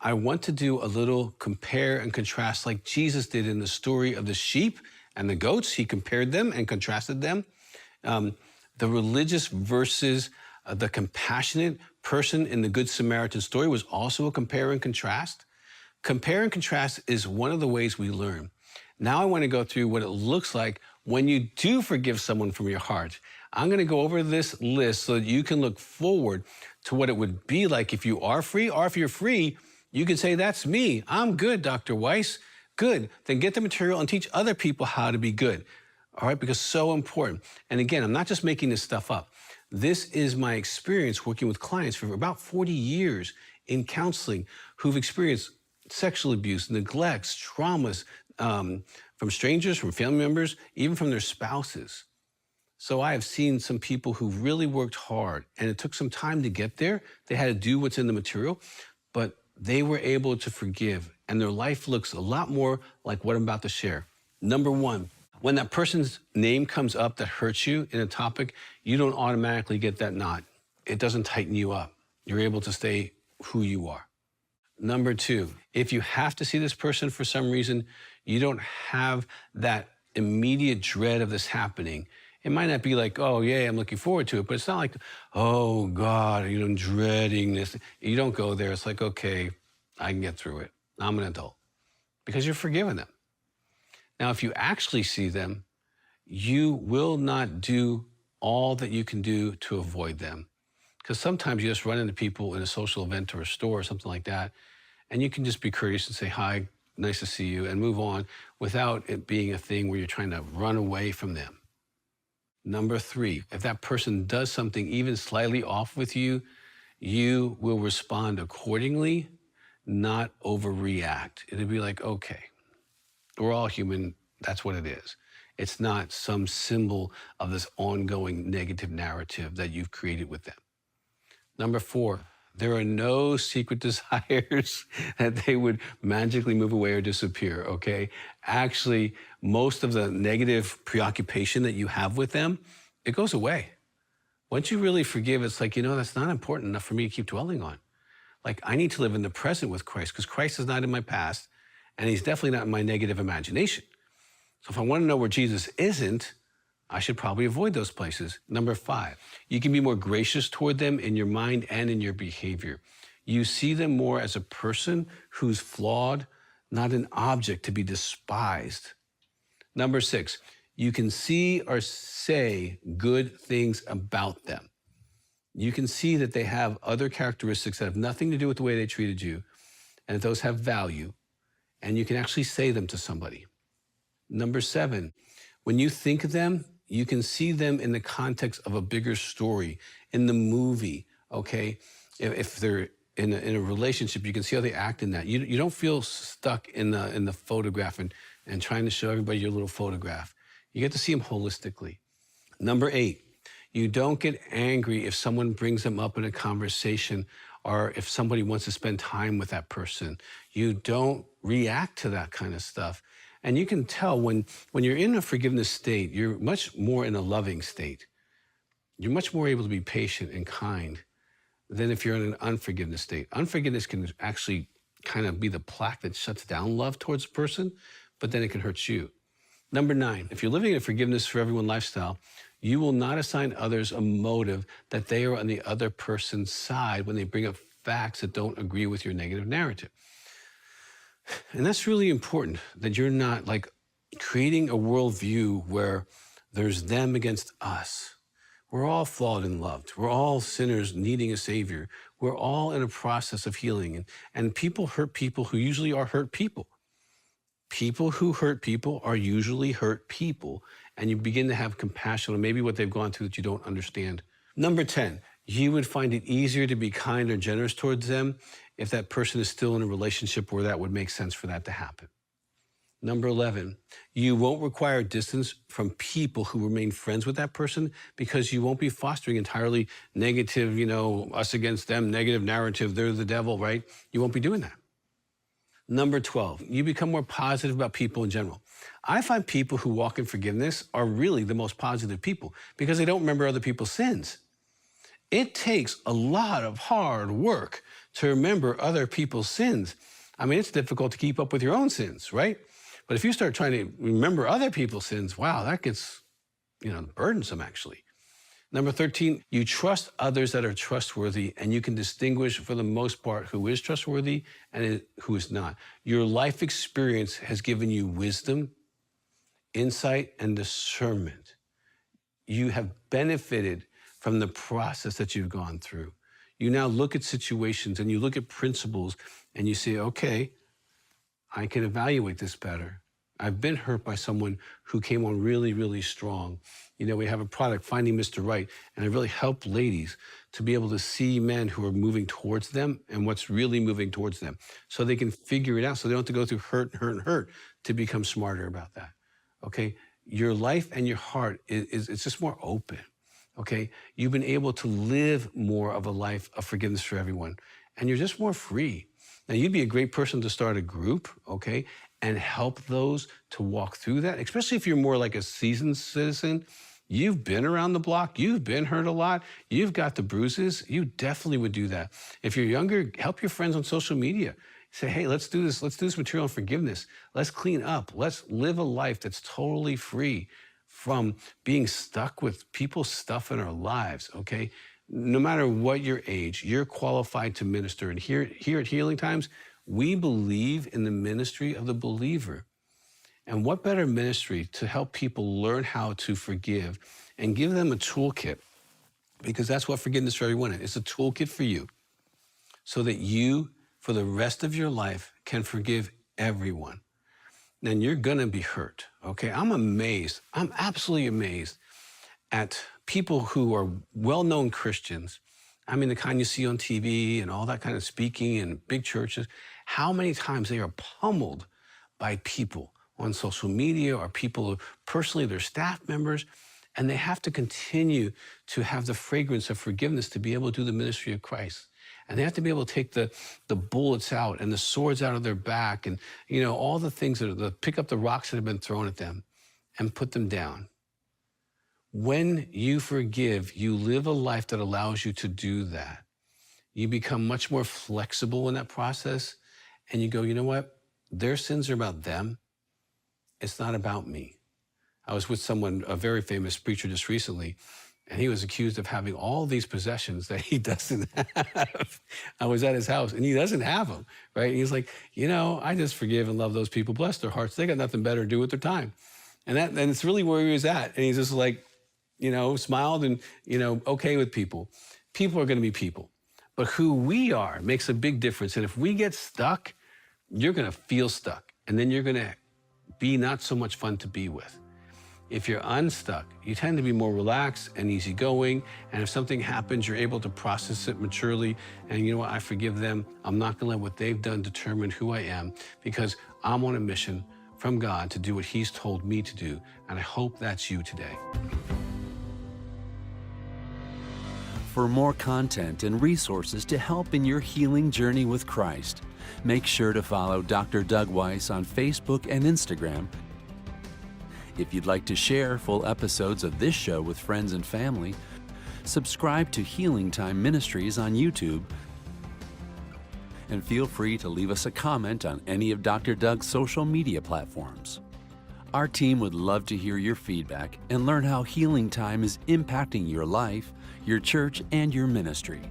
I want to do a little compare and contrast like Jesus did in the story of the sheep and the goats. He compared them and contrasted them. The religious versus the compassionate person in the Good Samaritan story was also a compare and contrast. Compare and contrast is one of the ways we learn. Now I want to go through what it looks like when you do forgive someone from your heart. I'm going to go over this list so that you can look forward to what it would be like if you are free, or if you're free, you can say, that's me. I'm good, Dr. Weiss. Good. Then get the material and teach other people how to be good. All right, because so important. And again, I'm not just making this stuff up. This is my experience working with clients for about 40 years in counseling who've experienced sexual abuse, neglects, traumas from strangers, from family members, even from their spouses. So I have seen some people who really worked hard, and it took some time to get there. They had to do what's in the material, but they were able to forgive, and their life looks a lot more like what I'm about to share. Number one, when that person's name comes up that hurts you in a topic, you don't automatically get that knot. It doesn't tighten you up. You're able to stay who you are. Number two, if you have to see this person for some reason, you don't have that immediate dread of this happening. It might not be like, oh, yeah, I'm looking forward to it, but it's not like, oh, God, I'm dreading this. You don't go there. It's like, okay, I can get through it. I'm an adult. Because you're forgiving them. Now, if you actually see them, you will not do all that you can do to avoid them. Because sometimes you just run into people in a social event or a store or something like that, and you can just be courteous and say, hi, nice to see you, and move on without it being a thing where you're trying to run away from them. Number three, if that person does something even slightly off with you, you will respond accordingly, not overreact. It'll be like, okay, we're all human. That's what it is. It's not some symbol of this ongoing negative narrative that you've created with them. Number four, there are no secret desires that they would magically move away or disappear, okay? Actually, most of the negative preoccupation that you have with them, it goes away. Once you really forgive, it's like, that's not important enough for me to keep dwelling on. Like, I need to live in the present with Christ, because Christ is not in my past, and he's definitely not in my negative imagination. So if I want to know where Jesus isn't, I should probably avoid those places. Number five, you can be more gracious toward them in your mind and in your behavior. You see them more as a person who's flawed, not an object to be despised. Number six, you can see or say good things about them. You can see that they have other characteristics that have nothing to do with the way they treated you, and that those have value, and you can actually say them to somebody. Number seven, when you think of them, you can see them in the context of a bigger story, in the movie, okay? If they're in a relationship, you can see how they act in that. You don't feel stuck in the photograph and trying to show everybody your little photograph. You get to see them holistically. Number eight, you don't get angry if someone brings them up in a conversation or if somebody wants to spend time with that person. You don't react to that kind of stuff. And you can tell when you're in a forgiveness state, you're much more in a loving state. You're much more able to be patient and kind than if you're in an unforgiveness state. Unforgiveness can actually kind of be the plaque that shuts down love towards a person, but then it can hurt you. Number nine, if you're living in a forgiveness for everyone lifestyle, you will not assign others a motive that they are on the other person's side when they bring up facts that don't agree with your negative narrative. And that's really important, that you're not like creating a worldview where there's them against us. We're all flawed and loved. We're all sinners needing a savior. We're all in a process of healing. And people hurt people who usually are hurt people. People who hurt people are usually hurt people. And you begin to have compassion on maybe what they've gone through that you don't understand. Number 10, you would find it easier to be kind or generous towards them if that person is still in a relationship where that would make sense for that to happen. Number 11, you won't require distance from people who remain friends with that person because you won't be fostering entirely negative, us against them, negative narrative, they're the devil, right? You won't be doing that. Number 12, you become more positive about people in general. I find people who walk in forgiveness are really the most positive people because they don't remember other people's sins. It takes a lot of hard work to remember other people's sins. I mean, it's difficult to keep up with your own sins, right? But if you start trying to remember other people's sins, wow, that gets, burdensome actually. Number 13, you trust others that are trustworthy, and you can distinguish for the most part who is trustworthy and who is not. Your life experience has given you wisdom, insight, and discernment. You have benefited from the process that you've gone through. You now look at situations and you look at principles and you say, okay, I can evaluate this better. I've been hurt by someone who came on really, really strong. We have a product, Finding Mr. Right, and I really help ladies to be able to see men who are moving towards them and what's really moving towards them so they can figure it out, so they don't have to go through hurt to become smarter about that, okay? Your life and your heart it's just more open, okay? You've been able to live more of a life of forgiveness for everyone, and you're just more free. Now, you'd be a great person to start a group, okay, and help those to walk through that, especially if you're more like a seasoned citizen. You've been around the block. You've been hurt a lot. You've got the bruises. You definitely would do that. If you're younger, help your friends on social media. Say, hey, let's do this. Let's do this material on forgiveness. Let's clean up. Let's live a life that's totally free from being stuck with people's stuff in our lives, okay? No matter what your age, you're qualified to minister. And here at Healing Times, we believe in the ministry of the believer. And what better ministry to help people learn how to forgive and give them a toolkit, because that's what Forgiveness for Everyone is. It's a toolkit for you so that you, for the rest of your life, can forgive everyone. Then you're going to be hurt, okay? I'm amazed. I'm absolutely amazed at people who are well-known Christians. I mean, the kind you see on TV and all that kind of speaking in big churches, how many times they are pummeled by people on social media or people personally, their staff members, and they have to continue to have the fragrance of forgiveness to be able to do the ministry of Christ. And they have to be able to take the bullets out and the swords out of their back and, all the things pick up the rocks that have been thrown at them and put them down. When you forgive, you live a life that allows you to do that. You become much more flexible in that process, and you go, you know what? Their sins are about them. It's not about me. I was with someone, a very famous preacher just recently, and he was accused of having all these possessions that he doesn't have. I was at his house, and he doesn't have them, right? And he's like, I just forgive and love those people. Bless their hearts. They got nothing better to do with their time. And it's really where he was at. And he's just like, smiled and, okay with people. People are going to be people. But who we are makes a big difference. And if we get stuck, you're going to feel stuck. And then you're going to be not so much fun to be with. If you're unstuck, you tend to be more relaxed and easygoing. And if something happens, you're able to process it maturely. And you know what? I forgive them. I'm not going to let what they've done determine who I am, because I'm on a mission from God to do what He's told me to do. And I hope that's you today. For more content and resources to help in your healing journey with Christ, make sure to follow Dr. Doug Weiss on Facebook and Instagram. If you'd like to share full episodes of this show with friends and family, subscribe to Healing Time Ministries on YouTube, and feel free to leave us a comment on any of Dr. Doug's social media platforms. Our team would love to hear your feedback and learn how Healing Time is impacting your life, your church, and your ministry.